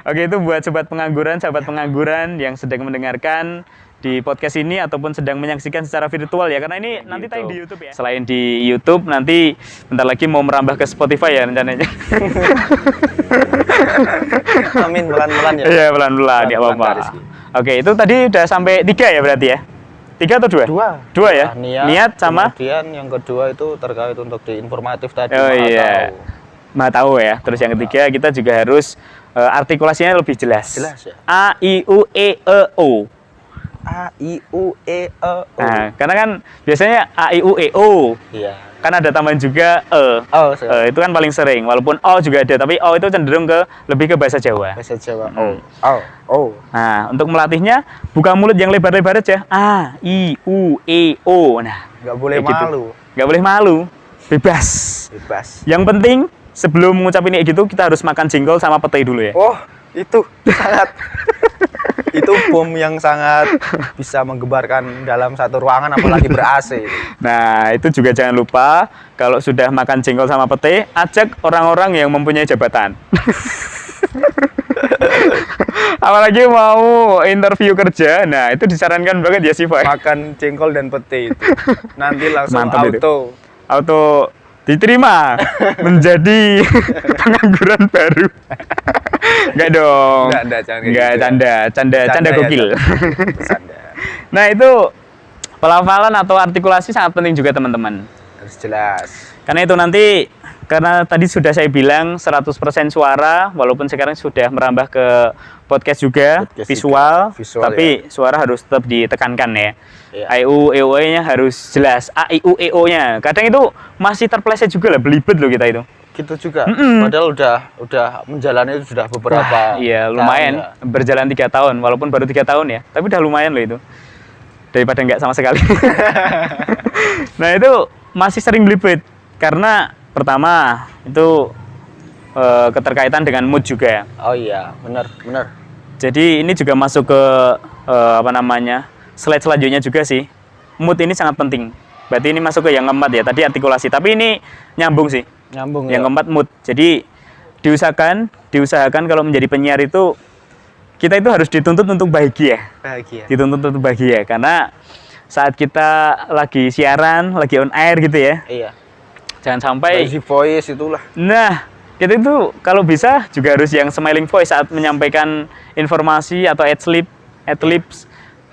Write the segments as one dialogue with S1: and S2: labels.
S1: Oke, itu buat sahabat pengangguran yang sedang mendengarkan di podcast ini ataupun sedang menyaksikan secara virtual ya, karena ini nanti tayang di YouTube ya. Selain di YouTube, nanti bentar lagi mau merambah ke Spotify ya rencananya.
S2: Amin, pelan-pelan ya.
S1: Iya, pelan-pelan, ya apa-apa. Oke, itu tadi udah sampai 3 ya berarti ya? 3 atau 2? 2 ya? Niat sama?
S2: Kemudian yang kedua itu terkait untuk di informatif tadi.
S1: Oh iya. Tahu ya. Terus yang ketiga kita juga harus artikulasinya lebih jelas.
S2: Jelas ya.
S1: A I U E E O.
S2: A I U E E O.
S1: Nah, karena kan biasanya A I U E O.
S2: Iya.
S1: Kan ada tambahan juga E.
S2: Oh,
S1: itu kan paling sering. Walaupun O juga ada, tapi O itu cenderung lebih ke bahasa Jawa.
S2: bahasa Jawa. Oh.
S1: Nah, untuk melatihnya buka mulut yang lebar-lebar aja. A I U E O. Nah,
S2: nggak boleh malu.
S1: Nggak boleh malu. Bebas. Yang penting sebelum mengucapin kayak gitu kita harus makan jengkol sama petai dulu ya.
S2: Oh, itu sangat itu bom yang sangat bisa menggebarkan dalam satu ruangan apalagi ber-AC.
S1: Nah, itu juga jangan lupa kalau sudah makan jengkol sama petai, ajak orang-orang yang mempunyai jabatan. Apalagi mau interview kerja, nah itu disarankan banget ya sih Pak.
S2: Makan jengkol dan pete itu. Nanti langsung
S1: Mantap
S2: auto
S1: diterima menjadi pengangguran baru. Enggak dong. Enggak, canda gokil. Nah, itu pelafalan atau artikulasi sangat penting juga teman-teman.
S2: Harus jelas.
S1: Karena tadi sudah saya bilang 100% suara, walaupun sekarang sudah merambah ke podcast juga, visual, tapi ya. Suara harus tetap ditekankan ya. A I U E O nya harus jelas. A I U E O nya. Kadang itu masih terpleset juga lah, belibet loh kita itu.
S2: Gitu juga. Padahal udah menjalani itu sudah beberapa.
S1: Iya, lumayan. Ya. Berjalan 3 tahun, walaupun baru 3 tahun ya. Tapi udah lumayan loh itu. Daripada nggak sama sekali. Nah, itu masih sering belibet karena pertama itu keterkaitan dengan mood juga.
S2: Oh iya, benar.
S1: Jadi ini juga masuk ke slide selanjutnya juga sih. Mood ini sangat penting. Berarti ini masuk ke yang keempat ya. Tadi artikulasi, tapi ini nyambung sih.
S2: Nyambung.
S1: Yang keempat mood. Jadi diusahakan kalau menjadi penyiar itu kita itu harus dituntut untuk bahagia. Dituntut untuk bahagia karena saat kita lagi siaran, lagi on air gitu ya.
S2: Iya.
S1: Jangan sampai
S2: lazy voice itulah.
S1: Nah, kita itu kalau bisa juga harus yang smiling voice saat menyampaikan informasi atau ad-libs.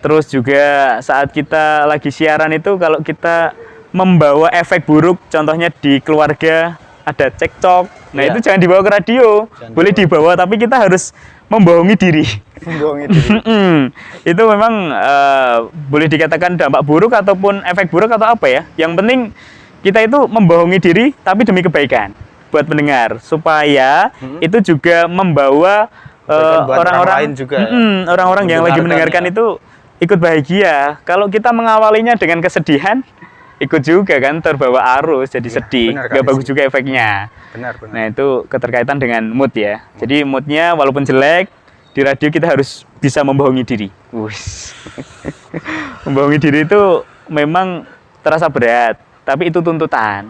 S1: Terus juga saat kita lagi siaran itu kalau kita membawa efek buruk, contohnya di keluarga ada cekcok. Nah, itu jangan dibawa ke radio. Boleh dibawa, tapi kita harus membohongi diri. Itu memang boleh dikatakan dampak buruk ataupun efek buruk atau apa ya. Yang penting kita itu membohongi diri tapi demi kebaikan buat pendengar supaya itu juga membawa orang-orang juga orang-orang yang lagi mendengarkan itu ikut bahagia. Kalau kita mengawalinya dengan kesedihan, ikut juga kan terbawa arus jadi sedih, nggak bagus juga efeknya.
S2: Benar.
S1: Nah, itu keterkaitan dengan mood ya. Jadi moodnya walaupun jelek di radio kita harus bisa membohongi diri. Membohongi diri itu memang terasa berat. Tapi itu tuntutan.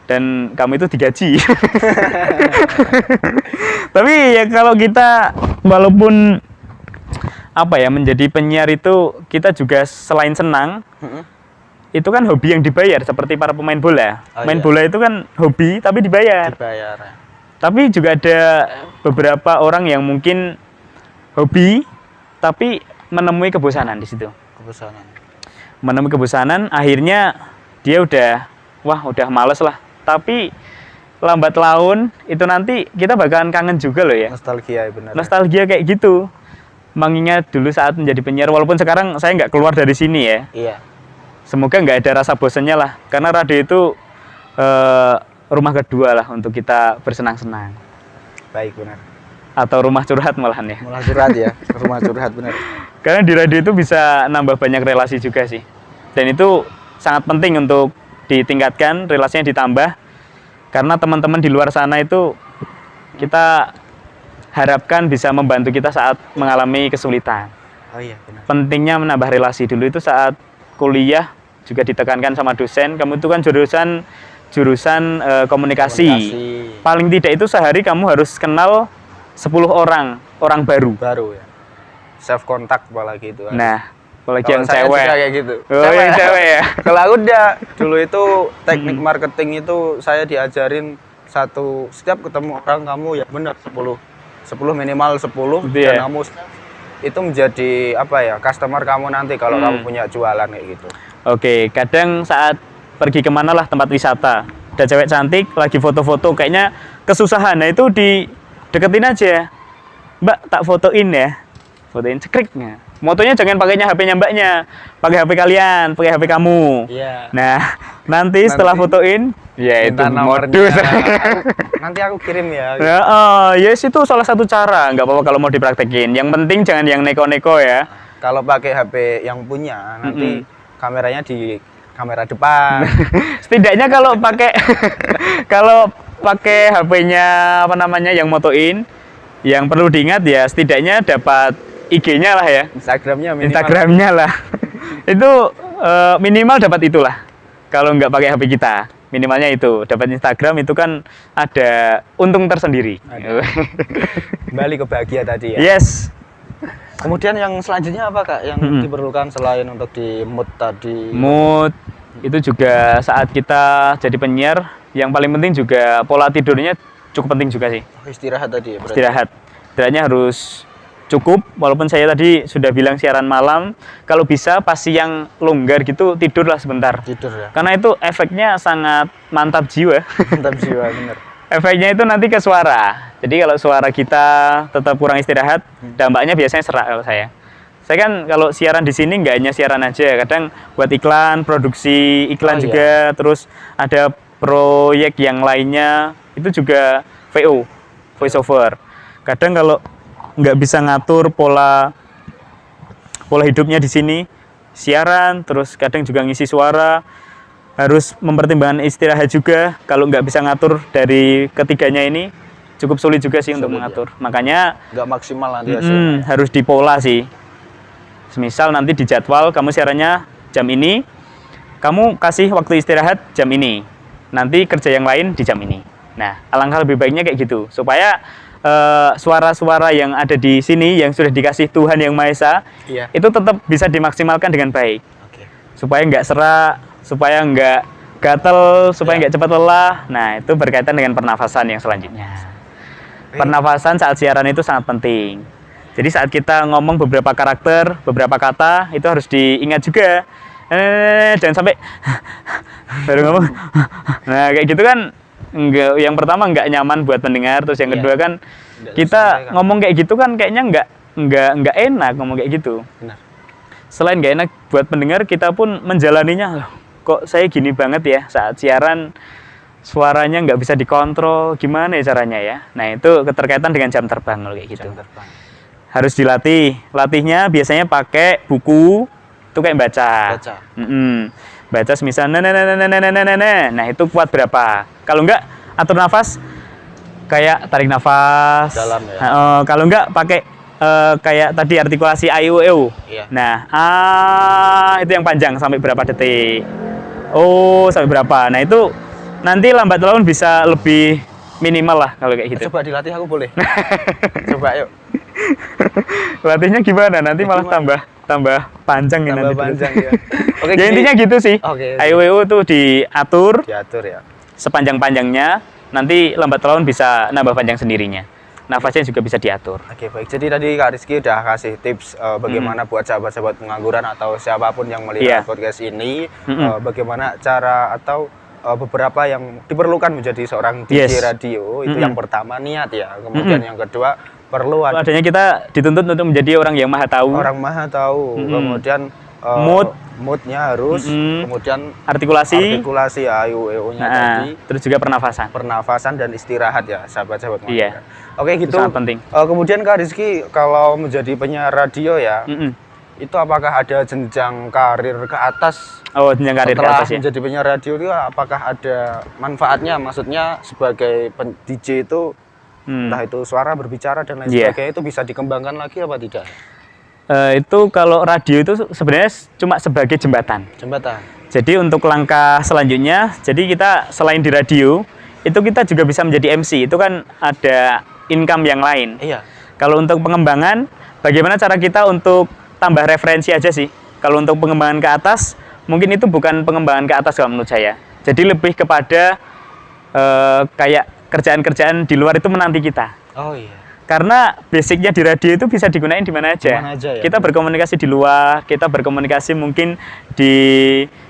S1: Dan kamu itu digaji. Tapi ya kalau kita walaupun menjadi penyiar itu kita juga selain senang, itu kan hobi yang dibayar seperti para pemain bola. Main bola itu kan hobi tapi dibayar. Tapi juga ada beberapa orang yang mungkin hobi tapi menemui kebosanan di situ. Menemui kebosanan akhirnya dia udah males lah. Tapi lambat laun itu nanti kita bakalan kangen juga loh ya.
S2: Nostalgia benar.
S1: Nostalgia kayak gitu. Mengingat dulu saat menjadi penyiar, walaupun sekarang saya nggak keluar dari sini ya.
S2: Iya.
S1: Semoga nggak ada rasa bosannya lah. Karena radio itu rumah kedua lah untuk kita bersenang-senang.
S2: Baik, benar.
S1: Atau rumah curhat malahan ya.
S2: Rumah curhat ya. Rumah curhat benar.
S1: Karena di radio itu bisa nambah banyak relasi juga sih. Dan itu sangat penting untuk ditingkatkan, relasinya ditambah. Karena teman-teman di luar sana itu kita harapkan bisa membantu kita saat mengalami kesulitan.
S2: Oh iya, benar.
S1: Pentingnya menambah relasi. Dulu itu saat kuliah juga ditekankan sama dosen, kamu itu kan jurusan komunikasi. Paling tidak itu sehari kamu harus kenal orang baru.
S2: Baru ya. Self kontak apalagi itu.
S1: Nah, apalagi
S2: Kalau
S1: yang
S2: saya
S1: cewek.
S2: juga kayak gitu.
S1: Oh, yang cewek ya.
S2: Kalau aku udah dulu itu teknik marketing itu saya diajarin setiap ketemu orang kamu ya benar 10 minimal 10
S1: Gitu
S2: dan
S1: ya?
S2: kamu itu menjadi apa ya customer kamu nanti kalau kamu punya jualan kayak gitu.
S1: Oke, kadang saat pergi kemana lah tempat wisata, ada cewek cantik lagi foto-foto, kayaknya kesusahan. Nah itu dideketin aja, Mbak tak fotoin ya, fotoin cekriknya. Motonya jangan pakainya HP-nya mbaknya, pakai HP kalian, pakai HP kamu.
S2: Iya.
S1: Nah nanti setelah fotoin, ya itu
S2: Minta nomornya.
S1: modus.
S2: Nanti aku kirim ya.
S1: Ya, yes itu salah satu cara, nggak apa-apa kalau mau dipraktekin. Yang penting jangan yang neko-neko ya.
S2: Kalau pakai HP yang punya nanti kameranya di kamera depan.
S1: Setidaknya kalau pakai kalau pakai HP-nya apa namanya yang motoin, yang perlu diingat ya setidaknya dapat IG-nya lah ya,
S2: Instagramnya minimal.
S1: Instagramnya lah. Itu minimal dapat itulah. Kalau nggak pakai HP kita, minimalnya itu dapat Instagram itu kan ada untung tersendiri.
S2: Kembali ke bahagia tadi ya.
S1: Yes.
S2: Kemudian yang selanjutnya apa Kak yang diperlukan selain untuk di mood tadi?
S1: Mood itu juga saat kita jadi penyiar, yang paling penting juga pola tidurnya cukup penting juga sih.
S2: Istirahat tadi ya berarti.
S1: Istirahatnya harus cukup, walaupun saya tadi sudah bilang siaran malam, kalau bisa pas siang longgar gitu tidurlah sebentar.
S2: Tidur ya.
S1: Karena itu efeknya sangat mantap jiwa.
S2: Mantap jiwa bener.
S1: Efeknya itu nanti ke suara. Jadi kalau suara kita tetap kurang istirahat, dampaknya biasanya serak kalau saya. Saya kan kalau siaran di sini nggak hanya siaran aja, kadang buat iklan, produksi iklan juga, terus ada proyek yang lainnya, itu juga VO, voice over. Kadang kalau nggak bisa ngatur pola hidupnya di sini, siaran, terus kadang juga ngisi suara, harus mempertimbangkan istirahat juga. Kalau nggak bisa ngatur dari ketiganya ini, cukup sulit juga sih untuk mengatur. Makanya
S2: Nggak maksimal nanti hasilnya.
S1: harus dipola sih. Semisal nanti di jadwal kamu siarannya jam ini, kamu kasih waktu istirahat jam ini, nanti kerja yang lain di jam ini. Nah, alangkah lebih baiknya kayak gitu, supaya suara-suara yang ada di sini yang sudah dikasih Tuhan Yang Maha Esa,
S2: Iya.
S1: itu tetap bisa dimaksimalkan dengan baik,
S2: Oke.
S1: supaya nggak serak, supaya nggak gatel, supaya nggak cepat lelah. Nah, itu berkaitan dengan pernafasan yang selanjutnya. Pernafasan saat siaran itu sangat penting. Jadi saat kita ngomong beberapa karakter, beberapa kata, itu harus diingat juga. Jangan sampai baru ngomong. Nah, kayak gitu kan enggak, yang pertama nggak nyaman buat pendengar, terus yang kedua kan kita ngomong kayak gitu kan kayaknya nggak enak ngomong kayak gitu.
S2: Benar.
S1: Selain nggak enak buat pendengar, kita pun menjalaninya, loh, kok saya gini banget ya saat siaran, suaranya nggak bisa dikontrol, gimana ya caranya ya. Nah itu keterkaitan dengan jam terbang kalau kayak gitu.
S2: Jam terbang.
S1: Harus dilatih. Latihnya biasanya pakai buku, itu kayak baca. Baca semisal nah itu kuat berapa. Kalau enggak atur nafas, kayak tarik nafas
S2: Dalam ya.
S1: Kalau enggak pakai kayak tadi artikulasi a i u e u.
S2: Iya.
S1: Nah itu yang panjang sampai berapa detik, sampai berapa. Nah itu nanti lambat laun bisa lebih minimal lah kalau kayak gitu.
S2: Coba dilatih aku boleh. Coba yuk.
S1: Latihnya gimana? Nanti malah tambah panjang ya
S2: Tambah
S1: nanti.
S2: panjang ya. Oke,
S1: Ya intinya gitu sih.
S2: Oke.
S1: IWU tuh diatur
S2: Diatur ya.
S1: sepanjang-panjangnya, nanti lambat laun bisa nambah panjang sendirinya. Nafasnya juga bisa diatur.
S2: Oke, baik. Jadi tadi Kak Rizky udah kasih tips bagaimana buat sahabat-sahabat pengangguran atau siapapun yang melihat
S1: Iya.
S2: podcast ini, bagaimana cara atau beberapa yang diperlukan menjadi seorang DJ radio. Itu yang pertama niat ya. Kemudian yang kedua perlu
S1: Adanya kita dituntut untuk menjadi orang yang maha tahu.
S2: orang maha tahu. Kemudian moodnya harus, kemudian
S1: Artikulasi,
S2: AIUEO-nya tadi,
S1: terus juga
S2: pernafasan dan istirahat ya, sahabat-sahabat.
S1: Iya.
S2: Oke
S1: Itu
S2: gitu.
S1: sangat penting.
S2: Kemudian Kak Rizky, kalau menjadi penyiar radio ya, itu apakah ada jenjang karir ke atas?
S1: Oh, jenjang karir ke
S2: Setelah
S1: atas ya.
S2: menjadi penyiar radio itu apakah ada manfaatnya? Maksudnya sebagai DJ itu, entah itu suara, berbicara dan lain sebagainya, itu bisa dikembangkan lagi apa tidak?
S1: Itu kalau radio itu sebenarnya cuma sebagai jembatan.
S2: Jembatan.
S1: Jadi untuk langkah selanjutnya, jadi kita selain di radio, itu kita juga bisa menjadi MC. Itu kan ada income yang lain.
S2: Iya.
S1: Kalau untuk pengembangan, bagaimana cara kita untuk tambah referensi aja sih. Kalau untuk pengembangan ke atas, mungkin itu bukan pengembangan ke atas kalau menurut saya. Jadi lebih kepada kayak kerjaan-kerjaan di luar itu menanti kita.
S2: Oh iya.
S1: Karena basicnya di radio itu bisa digunain di mana aja.
S2: Dimana aja ya?
S1: Kita berkomunikasi di luar, kita berkomunikasi mungkin di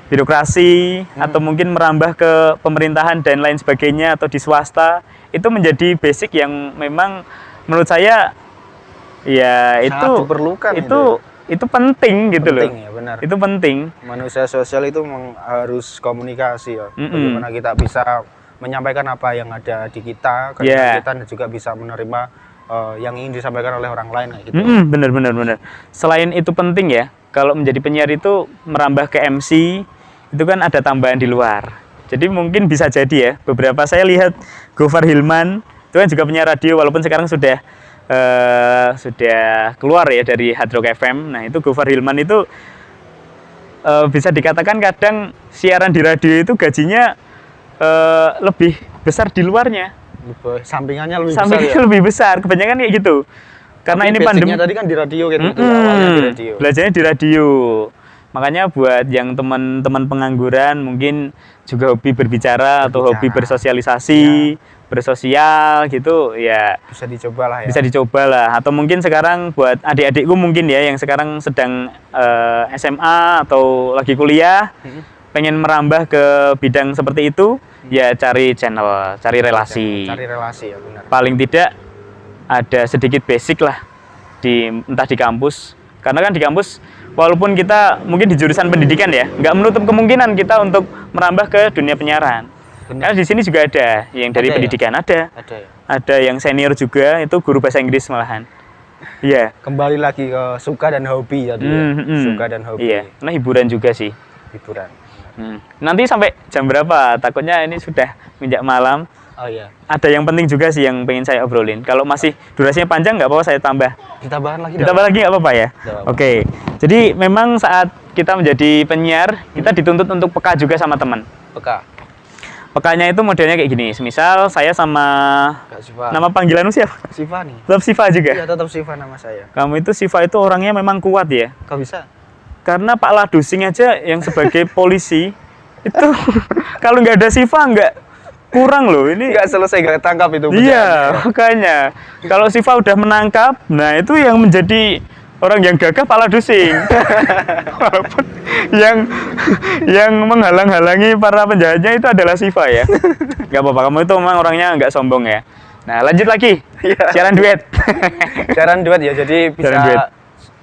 S1: birokrasi, atau mungkin merambah ke pemerintahan dan lain sebagainya, atau di swasta. Itu menjadi basic yang memang menurut saya ya
S2: Sangat diperlukan
S1: itu penting gitu loh.
S2: Penting ya, benar.
S1: Itu penting.
S2: Manusia sosial itu memang harus komunikasi ya. Bagaimana kita bisa menyampaikan apa yang ada di kita, kita juga bisa menerima yang ingin disampaikan oleh orang lain gitu.
S1: Bener. Selain itu penting ya, kalau menjadi penyiar itu merambah ke MC, itu kan ada tambahan di luar. Jadi mungkin bisa jadi ya, beberapa saya lihat Gofar Hilman, itu kan juga penyiar radio, walaupun sekarang sudah keluar ya dari Hard Rock FM. Nah itu Gofar Hilman itu bisa dikatakan kadang siaran di radio itu gajinya lebih besar di luarnya.
S2: Sampingannya lebih
S1: lebih besar, kebanyakan kayak gitu. Karena
S2: tapi
S1: ini pandemi.
S2: tadi kan di radio gitu, awalnya di radio.
S1: Belajarnya di radio. Makanya buat yang teman-teman pengangguran mungkin juga hobi berbicara atau hobi bersosialisasi, bersosial gitu ya.
S2: Bisa dicoba lah ya.
S1: Bisa dicoba lah. Atau mungkin sekarang buat adik-adikku mungkin ya yang sekarang sedang SMA atau lagi kuliah, pengen merambah ke bidang seperti itu, ya cari channel, cari relasi.
S2: Cari relasi ya, benar.
S1: Paling tidak ada sedikit basic lah entah di kampus. Karena kan di kampus walaupun kita mungkin di jurusan pendidikan ya, nggak menutup kemungkinan kita untuk merambah ke dunia penyiaran. Karena di sini juga ada yang dari pendidikan ya? Ada yang senior juga, itu guru bahasa Inggris malahan. Iya.
S2: Kembali lagi ke suka dan hobi tadi. Suka dan hobi.
S1: Iya, karena hiburan juga sih.
S2: Hiburan.
S1: Nanti sampai jam berapa? Takutnya ini sudah menjak malam.
S2: Oh iya.
S1: Ada yang penting juga sih yang pengen saya obrolin. Kalau masih durasinya panjang nggak apa-apa saya tambah.
S2: Ditambahkan lagi.
S1: Ditambah lagi nggak apa-apa ya? Oke. Jadi memang saat kita menjadi penyiar, kita dituntut untuk peka juga sama teman.
S2: Peka.
S1: Pekanya itu modelnya kayak gini. Misal saya sama nama panggilanmu siapa?
S2: Siva nih.
S1: Tetap Siva juga?
S2: Iya, tetap Siva nama saya.
S1: Kamu itu Siva itu orangnya memang kuat ya?
S2: Kok bisa?
S1: Karena Pak Ladusing aja yang sebagai polisi itu kalau nggak ada Siva nggak kurang loh ini.
S2: Nggak selesai nggak tangkap itu.
S1: Iya, makanya kalau Siva udah menangkap, nah itu yang menjadi orang yang gagah Pak Ladusing. Walaupun yang menghalang-halangi para penjahatnya itu adalah Siva ya. Nggak apa-apa, kamu itu memang orangnya nggak sombong ya. Nah lanjut lagi, siaran duet.
S2: Siaran duet ya, jadi bisa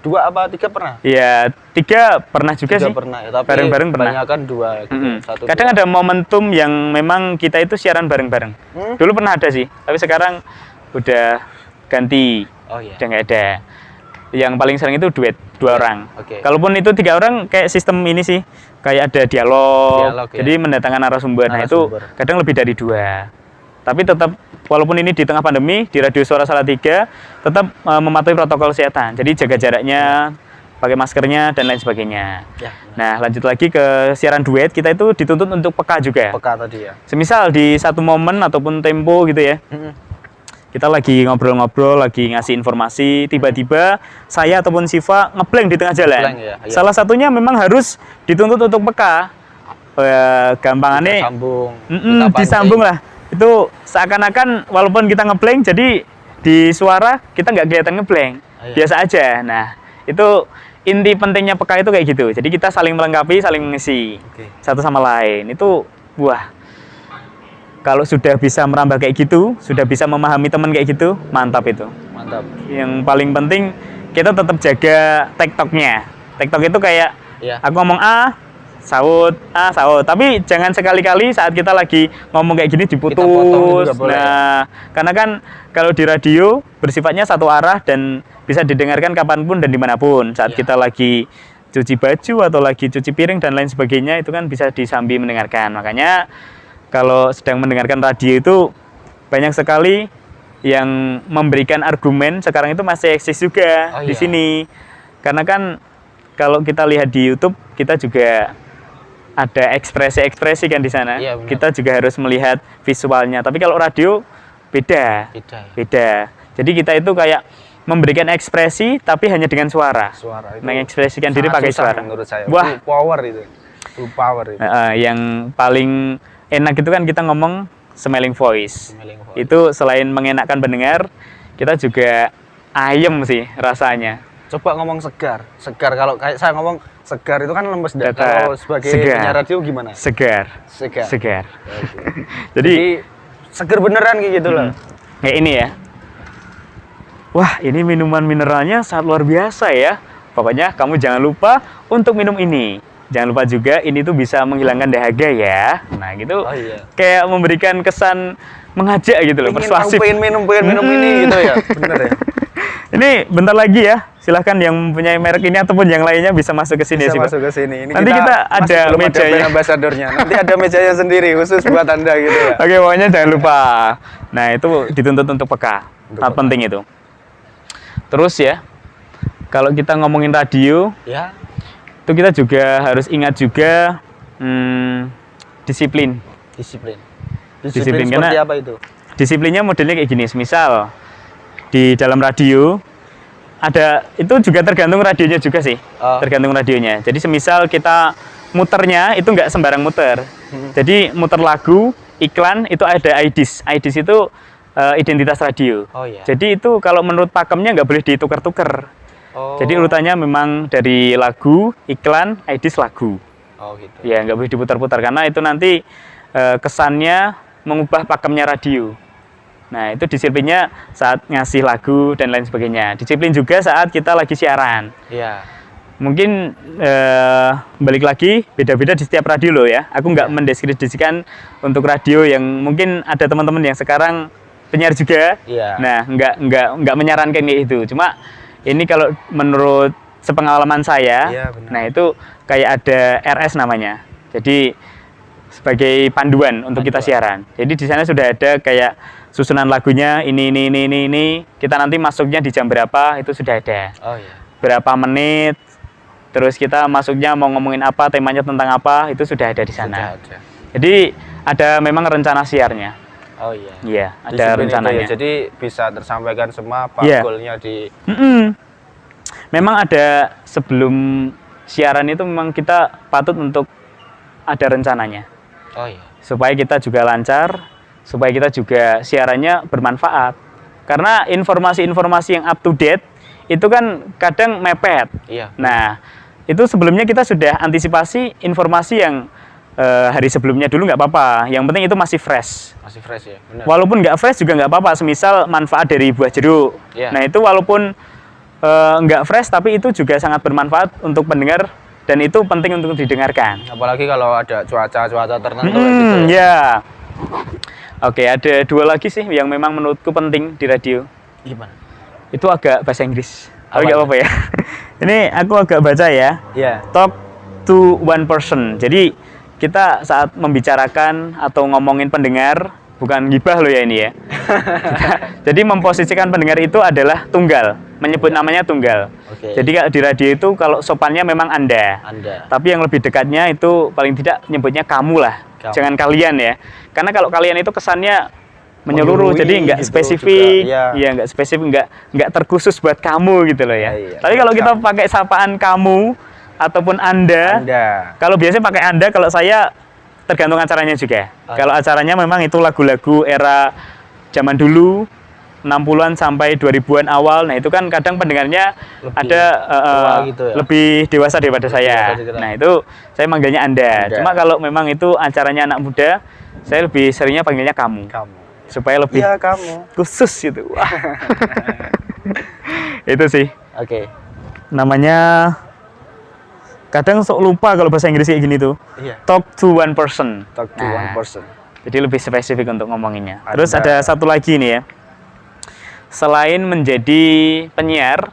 S2: dua apa tiga pernah?
S1: Iya, 3 pernah juga sih.
S2: Pernah ya, tapi
S1: bareng-bareng pernah.
S2: Kebanyakan 2 gitu.
S1: Kadang ada momentum yang memang kita itu siaran bareng-bareng. Dulu pernah ada sih, tapi sekarang udah ganti.
S2: Oh iya.
S1: Udah nggak ada. Yang paling sering itu duet 2 orang. Kalaupun itu 3 orang kayak sistem ini sih, kayak ada dialog jadi mendatangkan narasumber. Nah itu kadang lebih dari 2. Tapi tetap walaupun ini di tengah pandemi di Radio Suara Salatiga tetap mematuhi protokol kesehatan. Jadi jaga jaraknya, pakai maskernya dan lain sebagainya. Nah lanjut lagi ke siaran duet, kita itu dituntut untuk peka juga.
S2: Peka tadi ya.
S1: Semisal di satu momen ataupun tempo gitu ya. Kita lagi ngobrol-ngobrol, lagi ngasih informasi, tiba-tiba saya ataupun Siva ngeblank di tengah jalan. Salah satunya memang harus dituntut untuk peka. Gampangannya disambung lah. Itu seakan-akan walaupun kita ngeblank, jadi di suara kita nggak kelihatan ngeblank, biasa aja. Nah itu inti pentingnya peka itu kayak gitu. Jadi kita saling melengkapi, saling mengisi satu sama lain. Itu kalau sudah bisa merambah kayak gitu, sudah bisa memahami teman kayak gitu, mantap itu. Mantap. Yang paling penting kita tetap jaga TikToknya. TikTok itu kayak aku ngomong saut, tapi jangan sekali-kali saat kita lagi ngomong kayak gini diputus. Nah, karena kan kalau di radio bersifatnya satu arah dan bisa didengarkan kapanpun dan dimanapun. Saat kita lagi cuci baju atau lagi cuci piring dan lain sebagainya, itu kan bisa disambi mendengarkan. Makanya kalau sedang mendengarkan radio itu banyak sekali yang memberikan argumen sekarang itu masih eksis juga di sini. Karena kan kalau kita lihat di YouTube, kita juga ada ekspresi-ekspresi kan di sana. Kita juga harus melihat visualnya. Tapi kalau radio Beda.
S2: Beda ya?
S1: Beda. Jadi kita itu kayak memberikan ekspresi tapi hanya dengan suara.
S2: Suara itu
S1: Mengekspresikan diri
S2: sangat
S1: pakai
S2: susah
S1: suara.
S2: menurut saya.
S1: Wah,
S2: Itu power itu. Itu power itu.
S1: yang paling enak itu kan kita ngomong smelling voice.
S2: Smelling voice.
S1: Itu selain mengenakkan pendengar, kita juga ayem sih rasanya.
S2: Coba ngomong segar. Segar kalau kayak saya ngomong segar itu kan lemes dah.
S1: Datar.
S2: Kalau sebagai
S1: Segar.
S2: penyiar radio gimana?
S1: Segar.
S2: Segar.
S1: Segar.
S2: Oke.
S1: Jadi
S2: seger beneran kayak gitu loh.
S1: kayak ini ya. Wah, ini minuman mineralnya sangat luar biasa ya. Pokoknya kamu jangan lupa untuk minum ini. Jangan lupa juga ini tuh bisa menghilangkan dahaga ya. Nah, gitu.
S2: Oh iya.
S1: Kayak memberikan kesan mengajak gitu loh, persuasif.
S2: Pengen minum ini gitu ya. Bener ya.
S1: Ini bentar lagi ya. Silahkan yang mempunyai merek ini ataupun yang lainnya bisa masuk ke sini
S2: Bisa
S1: sih, Pak.
S2: masuk ke sini. Ini
S1: Nanti kita
S2: masih
S1: ada
S2: belum
S1: mejanya.
S2: brand ambasadornya. Nanti ada mejanya sendiri khusus buat Anda gitu ya.
S1: Oke, pokoknya jangan lupa. Nah, itu dituntut untuk peka. Sangat penting itu. Terus ya, kalau kita ngomongin radio,
S2: Ya.
S1: itu kita juga harus ingat juga disiplin.
S2: Disiplin.
S1: Disiplin,
S2: Seperti
S1: karena-
S2: apa itu?
S1: Disiplinnya modelnya kayak gini. Misal di dalam radio ada, itu juga tergantung radionya juga sih.
S2: Oh.
S1: Tergantung radionya. Jadi semisal kita muternya itu nggak sembarang muter. Jadi muter lagu, iklan itu ada IDs. IDs itu identitas radio.
S2: Oh iya.
S1: Jadi itu kalau menurut pakemnya nggak boleh ditukar-tukar.
S2: Oh.
S1: Jadi urutannya memang dari lagu, iklan, IDs lagu.
S2: Oh gitu.
S1: Ya nggak boleh diputar-putar karena itu nanti kesannya mengubah pakemnya radio. Nah, itu disiplinnya saat ngasih lagu dan lain sebagainya. Disiplin juga saat kita lagi siaran.
S2: Iya.
S1: Mungkin balik lagi beda-beda di setiap radio loh ya. Aku nggak mendeskripsikan untuk radio yang mungkin ada teman-teman yang sekarang penyiar juga.
S2: Iya.
S1: Nah, nggak menyarankan kayak itu. Cuma ini kalau menurut sepengalaman saya,
S2: Iya, benar.
S1: nah itu kayak ada RS namanya. Jadi sebagai panduan untuk kita siaran. Jadi di sana sudah ada kayak susunan lagunya ini. Kita nanti masuknya di jam berapa itu sudah ada.
S2: Oh iya.
S1: Berapa menit. Terus kita masuknya mau ngomongin apa, temanya tentang apa, itu sudah ada di sana.
S2: Sudah ada.
S1: Jadi ada memang rencana siarnya.
S2: Oh iya.
S1: Iya, ada
S2: Disiplin itu
S1: rencananya.
S2: ya. Jadi bisa tersampaikan semua apa
S1: Iya.
S2: goalnya di.
S1: Memang ada sebelum siaran itu memang kita patut untuk ada rencananya.
S2: Oh iya.
S1: Supaya kita juga lancar, supaya kita juga siarannya bermanfaat. Karena informasi-informasi yang up to date itu kan kadang mepet.
S2: Iya.
S1: Nah, itu sebelumnya kita sudah antisipasi informasi yang hari sebelumnya dulu nggak apa-apa. Yang penting itu masih fresh.
S2: Masih fresh ya. Benar.
S1: Walaupun nggak fresh juga nggak apa-apa. Semisal manfaat dari buah jeruk.
S2: Iya.
S1: Nah, itu walaupun nggak fresh, tapi itu juga sangat bermanfaat untuk pendengar dan itu penting untuk didengarkan.
S2: Apalagi kalau ada cuaca tertentu kayak gitu.
S1: Ya. Oke, ada dua lagi sih yang memang menurutku penting di radio.
S2: Gimana?
S1: Itu agak bahasa Inggris.
S2: Apa
S1: Tapi nggak
S2: itu?
S1: apa-apa ya. Ini aku agak baca ya.
S2: Iya.
S1: Talk to one person. Jadi kita saat membicarakan atau ngomongin pendengar, bukan gibah loh ya ini ya. Jadi memposisikan pendengar itu adalah tunggal, menyebut namanya tunggal.
S2: Oke.
S1: Jadi di radio itu kalau sopannya memang Anda. Tapi yang lebih dekatnya itu paling tidak nyebutnya kamu lah.
S2: Kamu.
S1: Jangan kalian ya. Karena kalau kalian itu kesannya menyeluruh,
S2: Menyeluruhi
S1: jadi nggak
S2: gitu
S1: spesifik,
S2: juga, iya.
S1: iya nggak spesifik, nggak terkhusus buat kamu gitu loh ya.
S2: Iya,
S1: Tapi kalau kita
S2: kamu.
S1: pakai sapaan kamu ataupun Anda. Kalau biasanya pakai Anda, kalau saya tergantung acaranya juga. Kalau acaranya memang itu lagu-lagu era zaman dulu, 60-an sampai 2000-an awal. Nah, itu kan kadang pendengarnya
S2: Lebih
S1: ada
S2: tua gitu ya?
S1: lebih dewasa daripada saya.
S2: dewasa dikira.
S1: Nah, itu saya manggilnya Anda.
S2: Anda.
S1: Cuma kalau memang itu acaranya anak muda, saya lebih seringnya panggilnya kamu. Supaya lebih
S2: Iya, kamu.
S1: khusus gitu. Wah. Itu sih.
S2: Oke.
S1: Namanya kadang sok lupa kalau bahasa Inggris kayak gini tuh.
S2: Iya.
S1: Talk to one person.
S2: Talk to one person.
S1: Jadi lebih spesifik untuk ngomonginnya.
S2: Ada.
S1: Terus ada satu lagi nih ya. Selain menjadi penyiar,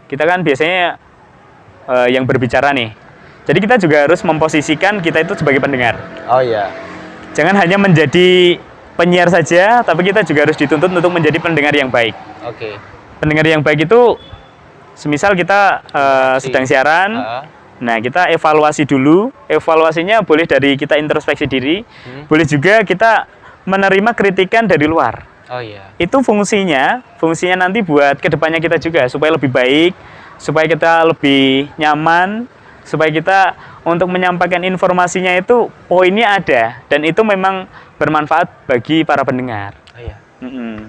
S1: kita kan biasanya yang berbicara nih. Jadi kita juga harus memposisikan kita itu sebagai pendengar.
S2: Oh iya.
S1: Jangan hanya menjadi penyiar saja, tapi kita juga harus dituntut untuk menjadi pendengar yang baik.
S2: Oke.
S1: Pendengar yang baik itu, semisal kita sedang siaran, nah kita evaluasi dulu. Evaluasinya boleh dari kita introspeksi diri, boleh juga kita menerima kritikan dari luar.
S2: Oh iya.
S1: Itu fungsinya nanti buat kedepannya kita juga supaya lebih baik, supaya kita lebih nyaman, supaya kita untuk menyampaikan informasinya itu poinnya ada dan itu memang bermanfaat bagi para pendengar.
S2: Oh iya.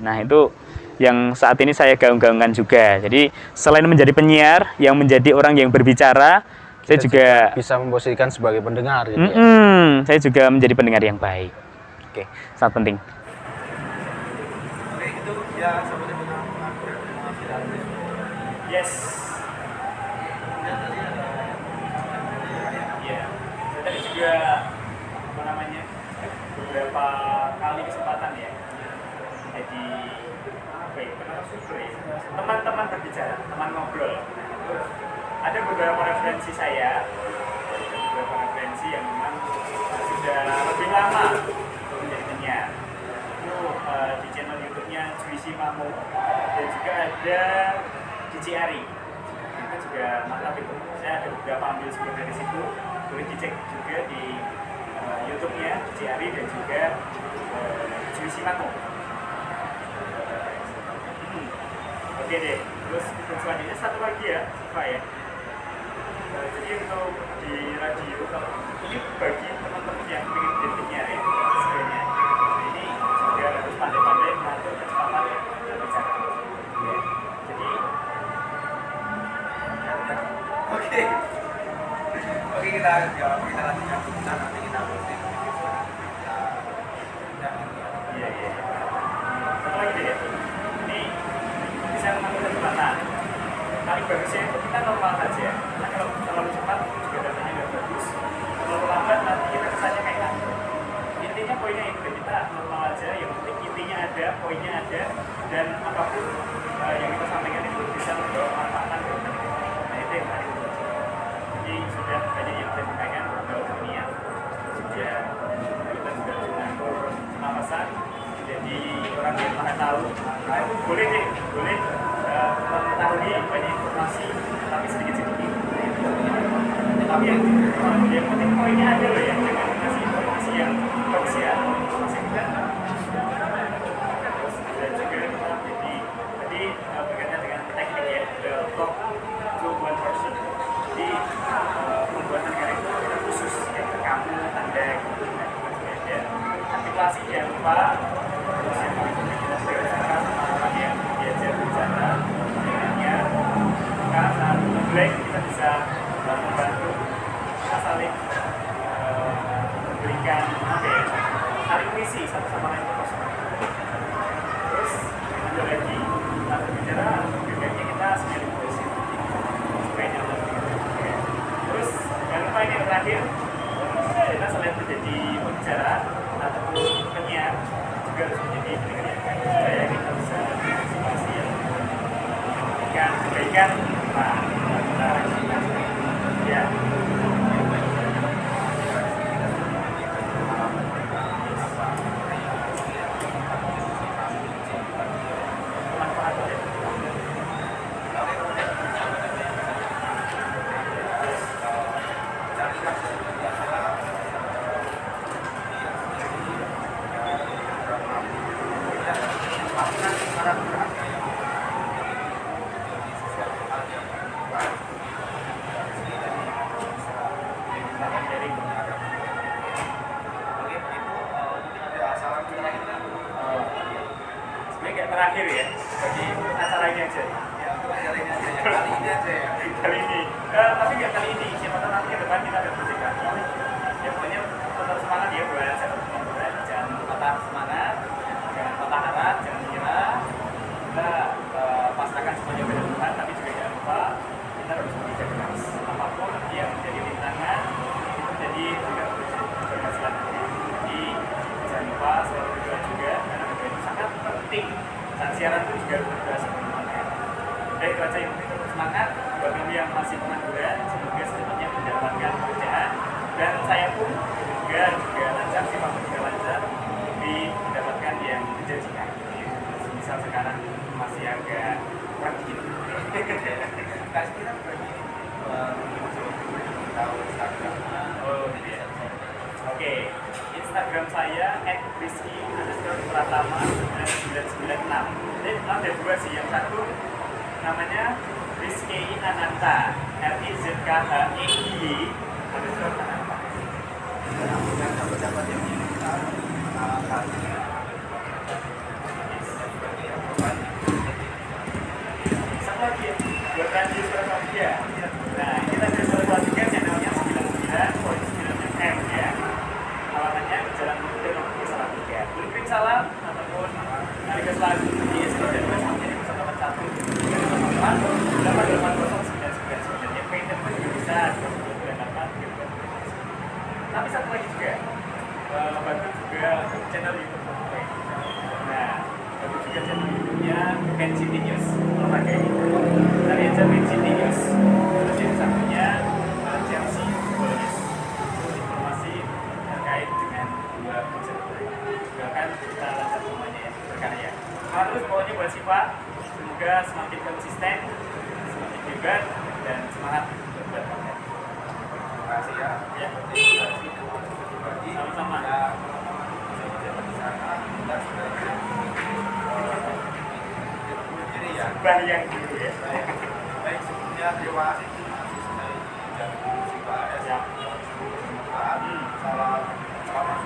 S1: Nah itu yang saat ini saya gaung-gaungkan juga. Jadi selain menjadi penyiar, yang menjadi orang yang berbicara, saya juga
S2: bisa memposisikan sebagai pendengar gitu ya.
S1: Saya juga menjadi pendengar yang baik.
S2: Oke.
S1: Sangat penting.
S3: Oke, itu ya seperti pengakuan penghasilan.
S1: Yes. Iya. Saya tadi juga apa namanya beberapa kali kesempatan ya. Jadi apa ya? Narasumber ya. Teman-teman berbicara, teman ngobrol. Ada beberapa referensi saya, beberapa referensi yang memang sudah lebih lama untuk menjadi penyiar. Itu di channel YouTube-nya Juicy Mamo dan juga ada DJ Ari. Itu juga mantap itu. Saya ada beberapa ambil sumber dari situ. Boleh dicek juga di YouTube-nya DJ Ari dan juga Juicy Mamo. Oke deh. Terus selanjutnya satu lagi ya, Siva ya. Jadi untuk di radio kalau ini bagi teman-teman yang ingin jadi penyiar ya sebenarnya ini juga harus pandai-pandai mengatur kecepatan berbicara. Ya. Jadi
S3: Oke, kita lanjutkan nanti kita posting.
S1: iya. Satu lagi deh ya. Ini bisa mengatur kecepatan. Paling bagusnya itu kita normal saja. Karena kalau terlalu cepat juga datanya nggak bagus. Kalau lambat nanti kita kesannya kayak ngantuk. Intinya poinnya itu kita normal aja. Yang penting intinya ada, poinnya ada, dan apapun yang kita sampaikan itu bisa membawa manfaat buat kita. Nah itu yang paling penting. Jadi sudah banyak yang saya sampaikan dalam dunia. Juga kita juga harus mengatur penapasan. Jadi orang yang maha tahu, nah itu boleh deh, boleh mengetahui banyak informasi tapi sedikit-sedikit. Tapi yang penting poinnya ada loh ya, jangan kasih informasi yang bagus ya, informasi enggak. Terus dan juga jadi tadi berkaitan dengan teknik ya, talk to one person. Jadi pembuatan karya itu khusus yang kamu tanda gitu, ada artikulasi jangan lupa. Terus yang paling penting kita segera sama orang yang diajar bicara dengannya, maka saat nge-break kita bisa membantu kita saling memberikan saling mengisi satu sama lain kosong. Terus ada lagi saat berbicara bedanya kita senyali posisi supaya nyaman. Terus jangan lupa ini yang terakhir, kita selain menjadi pembicara ataupun penyiar juga harus menjadi pendengar yang baik supaya kita bisa mengantisipasi yang memberikan kebaikan ya. Terakhir ya, bagi acara ini aja. Kali ini. Tapi nggak kali ini. Siapa tahu nanti ke depan kita ada berdekat. Ya pokoknya tetap semangat ya buat jangan patah semangat, jangan patah arah, jangan menyerah. Kita pasrahkan semuanya pada Tuhan, tapi juga jangan lupa kita harus bekerja keras. Apapun yang menjadi rintangan itu jadi tidak berhasil. Jadi jangan lupa selalu berdoa juga karena berdoa itu sangat penting. Saat siaran itu juga harus berdoa sebelumnya. Baik, itu aja yang penting semangat buat kami yang masih pengangguran, semoga secepatnya mendapatkan pekerjaan dan saya pun juga lancar, siapapun juga lancar lebih mendapatkan yang menjanjikan. Misal sekarang masih agak kurang dikit.
S3: Kasih kita berbagi tahu Instagram.
S1: Oh iya. Oke, Instagram saya @rizky_pratama 999 ada dua sih. Yang satu namanya Rizky Ananta, RIZKHEI _ Ananta. Satu lagi buat radio Surabaya. Nah, ini radio Surabaya channelnya 99.9 FM ya. Alamatnya Jalan Muda nomor Salatiga. Boleh kirim salam ataupun harga selalu di SDN sampai di 181 880 yang payment pun juga bisa 298. Tapi satu lagi juga bantu juga channel YouTube. Nah, bantu juga channel YouTube-nya Pensi News olahraga ini. Cari aja Pensi News. Terus yang satunya Chelsea Football News. Informasi terkait dengan dua unsur doakan kita lancar semuanya ya, berkarya. Terus pokoknya buat Siva, semoga semakin konsisten, semakin hebat dan semangat untuk buat konten.
S3: Terima kasih ya.
S1: Ya. Sama-sama. Bayang dulu ya.
S3: Baik, sebelumnya terima kasih atas dari Siva S.
S1: Ya.
S3: Salam sore, selamat.